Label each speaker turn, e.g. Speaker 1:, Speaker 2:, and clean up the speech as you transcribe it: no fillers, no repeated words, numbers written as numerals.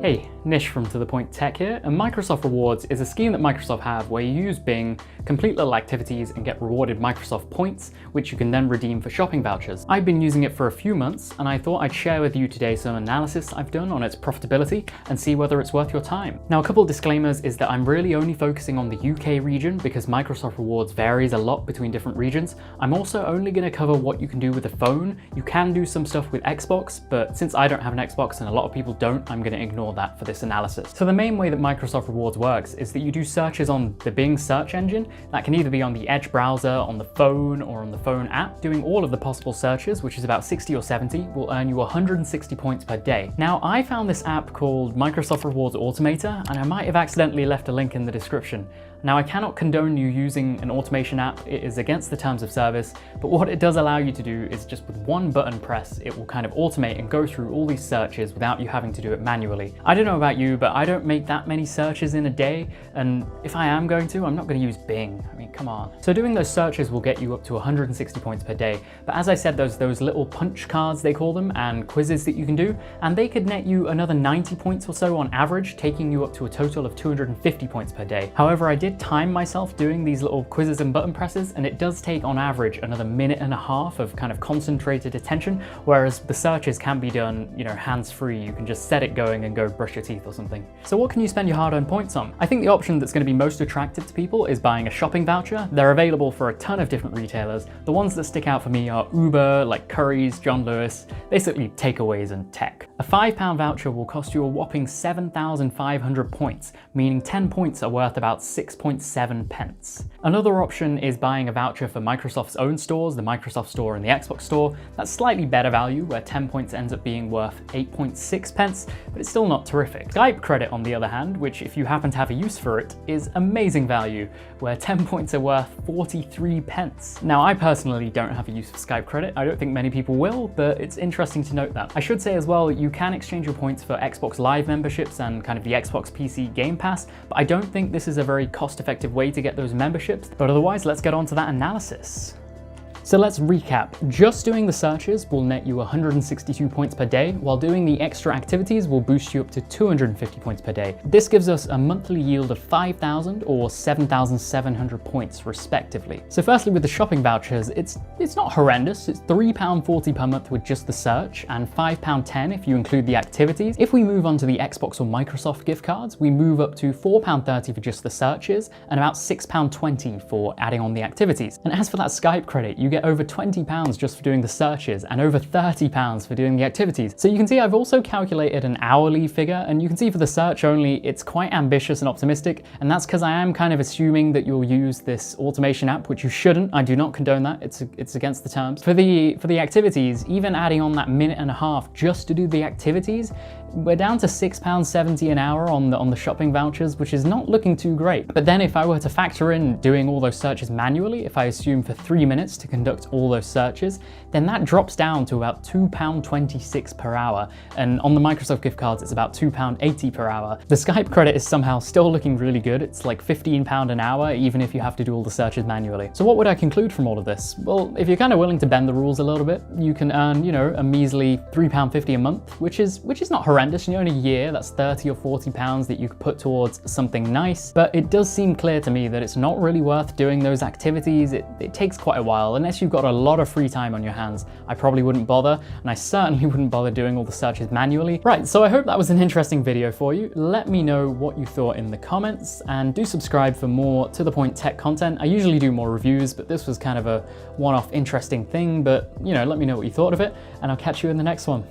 Speaker 1: Hey, Nish from To The Point Tech here, and Microsoft Rewards is a scheme that Microsoft have where you use Bing, complete little activities and get rewarded Microsoft points, which you can then redeem for shopping vouchers. I've been using it for a few months, and I thought I'd share with you today some analysis I've done on its profitability and see whether it's worth your time. Now, a couple of disclaimers is that I'm really only focusing on the UK region because Microsoft Rewards varies a lot between different regions. I'm also only going to cover what you can do with the phone. You can do some stuff with Xbox, but since I don't have an Xbox and a lot of people don't, I'm going to ignore that for this analysis. So the main way that Microsoft Rewards works is that you do searches on the Bing search engine. That can either be on the Edge browser, on the phone, or on the phone app. Doing all of the possible searches, which is about 60 or 70, will earn you 160 points per day. Now, I found this app called Microsoft Rewards Automator, and I might have accidentally left a link in the description. Now, I cannot condone you using an automation app. It is against the terms of service, but what it does allow you to do is just with one button press, it will kind of automate and go through all these searches without you having to do it manually. I don't know about you, but I don't make that many searches in a day, and if I am going to, I'm not going to use Bing. I mean, come on. So doing those searches will get you up to 160 points per day, but as I said, there's those little punch cards, they call them, and quizzes that you can do, and they could net you another 90 points or so on average, taking you up to a total of 250 points per day. However, I did time myself doing these little quizzes and button presses, and it does take on average another minute and a half of kind of concentrated attention, whereas the searches can be done, you know, hands-free. You can just set it going and go brush your teeth or something. So what can you spend your hard-earned points on? I think the option that's going to be most attractive to people is buying a shopping voucher. They're available for a ton of different retailers. The ones that stick out for me are Uber, like Currys, John Lewis, basically takeaways and tech. A £5 voucher will cost you a whopping 7,500 points, meaning 10 points are worth about 6.7 pence. Another option is buying a voucher for Microsoft's own stores, the Microsoft Store and the Xbox Store. That's slightly better value, where 10 points ends up being worth 8.6 pence, but it's still not terrific. Skype credit, on the other hand, which if you happen to have a use for it, is amazing value, where 10 points are worth 43 pence. Now, I personally don't have a use for Skype credit. I don't think many people will, but it's interesting to note that. I should say as well, you can exchange your points for Xbox Live memberships and kind of the Xbox PC Game Pass, but I don't think this is a very cost-effective way to get those memberships. But otherwise, let's get on to that analysis. So let's recap. Just doing the searches will net you 162 points per day, while doing the extra activities will boost you up to 250 points per day. This gives us a monthly yield of 5,000 or 7,700 points respectively. So firstly, with the shopping vouchers, it's not horrendous. It's £3.40 per month with just the search, and £5.10 if you include the activities. If we move on to the Xbox or Microsoft gift cards, we move up to £4.30 for just the searches, and about £6.20 for adding on the activities. And as for that Skype credit, you get over £20 just for doing the searches and over £30 for doing the activities. So you can see I've also calculated an hourly figure, and you can see for the search only, it's quite ambitious and optimistic, and that's because I am kind of assuming that you'll use this automation app, which you shouldn't. I do not condone that. It's against the terms. For the activities, even adding on that minute and a half just to do the activities, we're down to £6.70 an hour on the shopping vouchers, which is not looking too great. But then if I were to factor in doing all those searches manually, if I assume for 3 minutes to conduct all those searches, then that drops down to about £2.26 per hour. And on the Microsoft gift cards, it's about £2.80 per hour. The Skype credit is somehow still looking really good. It's like £15 an hour, even if you have to do all the searches manually. So what would I conclude from all of this? Well, if you're kind of willing to bend the rules a little bit, you can earn, you know, a measly £3.50 a month, which is not horrendous. You know, in a year, that's 30 or 40 pounds that you could put towards something nice. But it does seem clear to me that it's not really worth doing those activities. It takes quite a while. Unless you've got a lot of free time on your hands, I probably wouldn't bother, and I certainly wouldn't bother doing all the searches manually. Right, so I hope that was an interesting video for you. Let me know what you thought in the comments, and do subscribe for more To The Point tech content. I usually do more reviews, but this was kind of a one-off interesting thing, but you know, let me know what you thought of it, and I'll catch you in the next one.